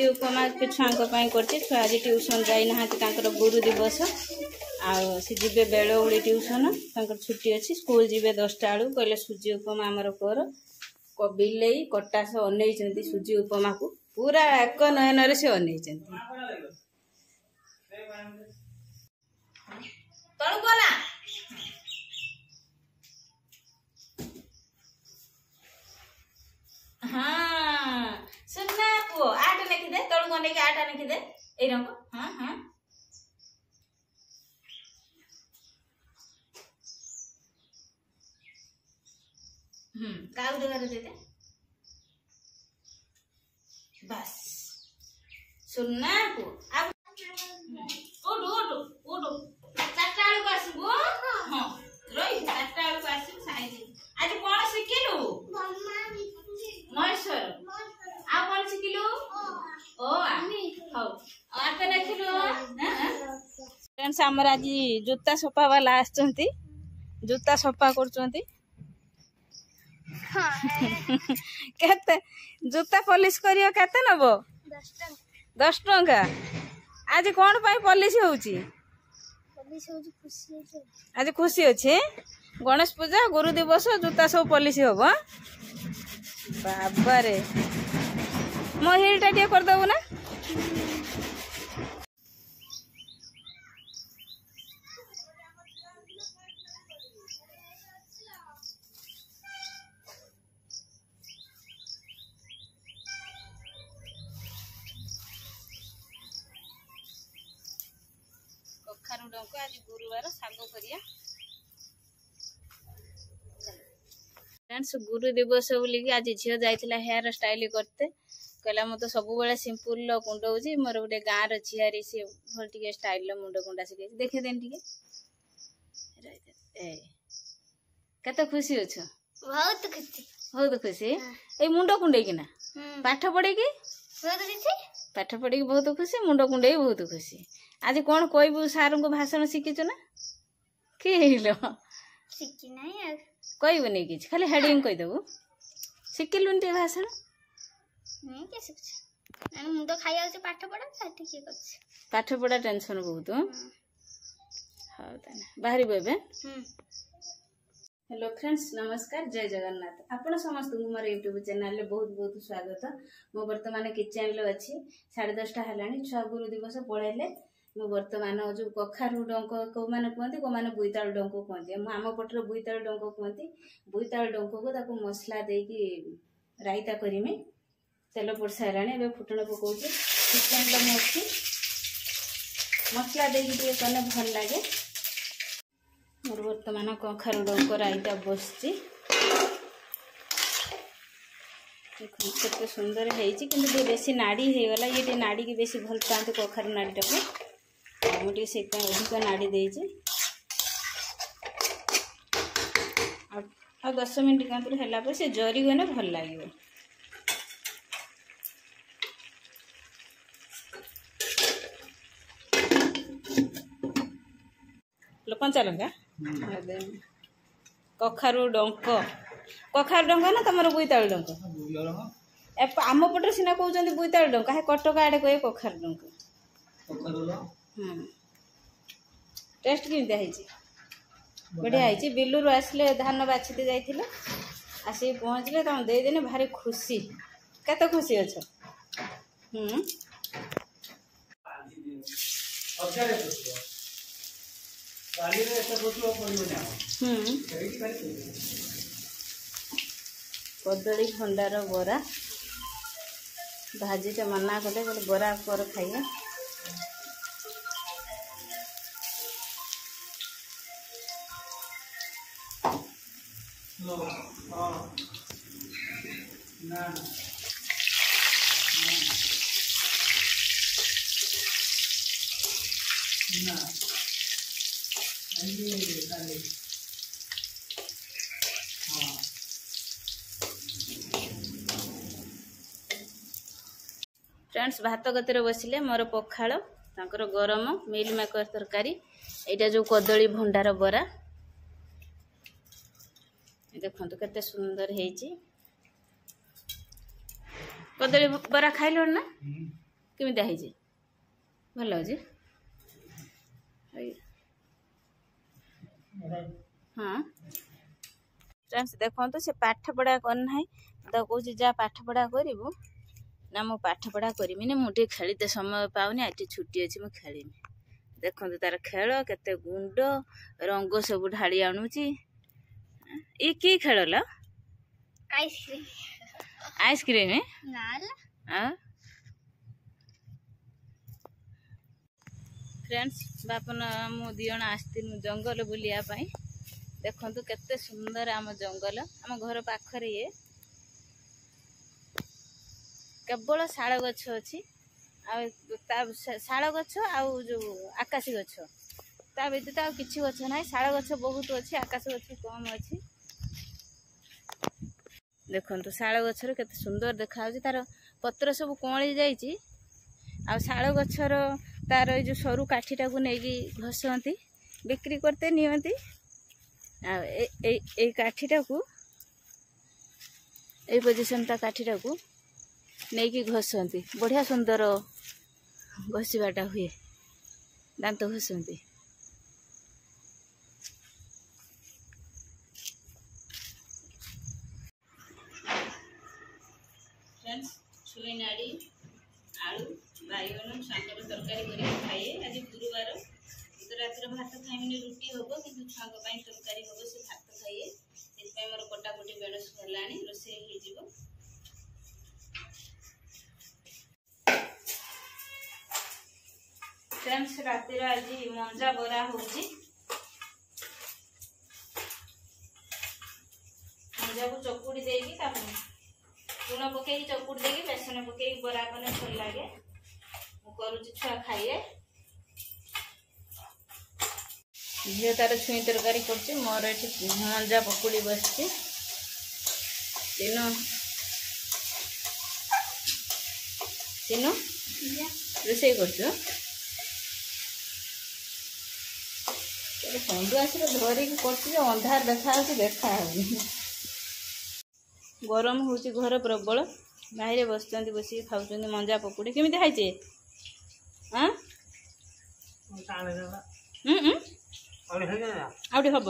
उपमा छुआ छुआ आज ट्यूशन जाना गुरु दिवस से जीवे बेल उड़ी ट्यूशन छुट्टी अच्छी स्कूल जीवे 10टा बेलू कहले सुजी उपमा आमर कर बिले कटास अनई सुजी उपमा को पूरा एक नयन से अनई हाँ सुनना पुओ आठ लिखी दे तलू गने के 8 लिखी दे ए रंग हाँ हाँ कागज घर दे दे बस सुनना को अब उठ उठ उठ 4टा बेलू को आसबो हां रही 4टा बेलू को आसी साइज आज कोन शिखिलु महेश्वर आ कोन शिखिलु ओ हां आके लिखिलु फ्रेंड्स हमर आज जूता सफा वाला आछंती जूता सफा करचंती केते जूता पॉलिश करियो केते नबो 10 टंका आज कोन पाई पॉलिश होउची आज खुशी अच्छे गणेश पूजा गुरु दिवस जूता सब पॉलिश हम बाबा रे मो हिलटा टे करदेबू ना आज गुरुवार सागो करिया फ्रेंड्स गुरु दिवस बोली आज झील जाइला हेयर स्टाइल करते कहला मत सब बेले सिंपल कुंडौची मोर गोटे गाँव झीआरी सी भल टे स्टाइल मुंड कुंडा शिखे देखे देन टे केते खुशी अच्छ बहुत खुशी ए मुंड कुंडे कि ना पाठ पढ़े कि पाठ पढ़ी बहुत खुशी मुंड कुंडे बहुत खुशी आज कौन कहबू सार को भाषण शिखीचु ना कि कहबुनी कि खाली हेडिंग कहीदेबू शिखिलुन टे भाषण मुंड खाई पाठ पढ़ा टेंशन बहुत हाँ बाहर हेलो फ्रेंड्स नमस्कार जय जगन्नाथ आपण समस्त मोर यूट्यूब चैनल बहुत बहुत स्वागत मो बर्तमान किचन अच्छी 10:30 है छुआ गुरु दिवस पढ़ेले मो बर्तमान जो कखारू डंक कौ मैंने कहते कौ मैंने बोईतालु डंक कहते आम पटर बोईतालु डंक कहते बोईतालु डंक को मसला देकी रायता करमी तेल पड़ सारे फुटण पकाऊँ किचन में अच्छी मसला देकी कले भल लगे मोर बर्तमान कखारू डंक रायता बसची केते सुंदर है बेसी नाड़ी हो गला ये नाड़ी की बेसी भल पाते कखारू नाड़ी टाक मुझे से अधिक नाड़ी देजी आ 10 मिनट है से जरी गने भल लगे कंचा लंका कखारू डंक ना तुम बोईतालु डंक आम पटर सीना कहते बोईतालु डंक कटक आड़े कहे कखारू डंक टेस्ट केमती बढ़िया है बिलू आसले धान बाछी जाइए आसिक पहुँचले तुम देदेने भारी खुशी केते खुशी अच्छ कदली भंडार बरा भाजी मना कले बरा कर खाइए फ्रेंड्स भात गतिर बसिले मोर पखाड़ तांकर गरम मिल मेकर तरकारी एटा जो कदली भंडार बरा देखो केते सुंदर है कदली बरा खाइल ना केमिता है भल हो हाँ फ्रेंड्स देखो से पाठ पढ़ा करना तो कौन जा पाठ पढ़ा करू ना मु पाठ पढ़ा करी मुझे खेलते समय पाऊनी आज छुट्टी अच्छी मुझे खेलनी देखो तार खेल केते गुंड रंग सब ढाली आणुची ये की खेल ला आइसक्रीम आइसक्रीम फ्रेंड्स बापन मु दिजण आसती जंगल बुलिया देखु केते सुंदर आम जंगल आम घर पाखरे ये केवल शाल गछ अच्छी शाल गछ आउ जो आकाशी गछ ता व्यतीत आ किछि गछ ना शाल गछ बहुत अच्छी आकाश गछ कम अच्छी देखो शाल गछर केते सुंदर देखा तार पत्र सब कौली जाइए आ शाल गछर तार जो सरू काठीटा को नहीं घसती बिक्री करते नियंती ए काठीटा को ए पोजिशन ता काठीटा को नहीं कि घसती बढ़िया सुंदर घसीबाटा हुए दांत घसती फ्रेंड्स छुई नाड़ी आलू बैगन छुआंकर तरकारी करके खाइए आज गुरुवार तो रात भात खाइबनी रुटी हम कि छुआं तरकारी हम से भात खाइए से मोर कटाकटी बेड़ सरलानी रोषे हो फ्रेंड्स रात आज मंजा बरा होची मंजा को चकुड़ी देगी लुण पकई चकुड़ी देगी बेसन पकई बरा कने भल लगे करुची छुआ खाइए झील तार छुई तरकारी कर मोर ये मंजा पकुड़ी बस तीनों रोषे कर सन्धु आसिक धरिकी कर अंधार देखा गरम हो घर प्रबल बाहर बस बस खाऊँ मंजा पकुड़ी केमी खाइचे हाँ आउटे हम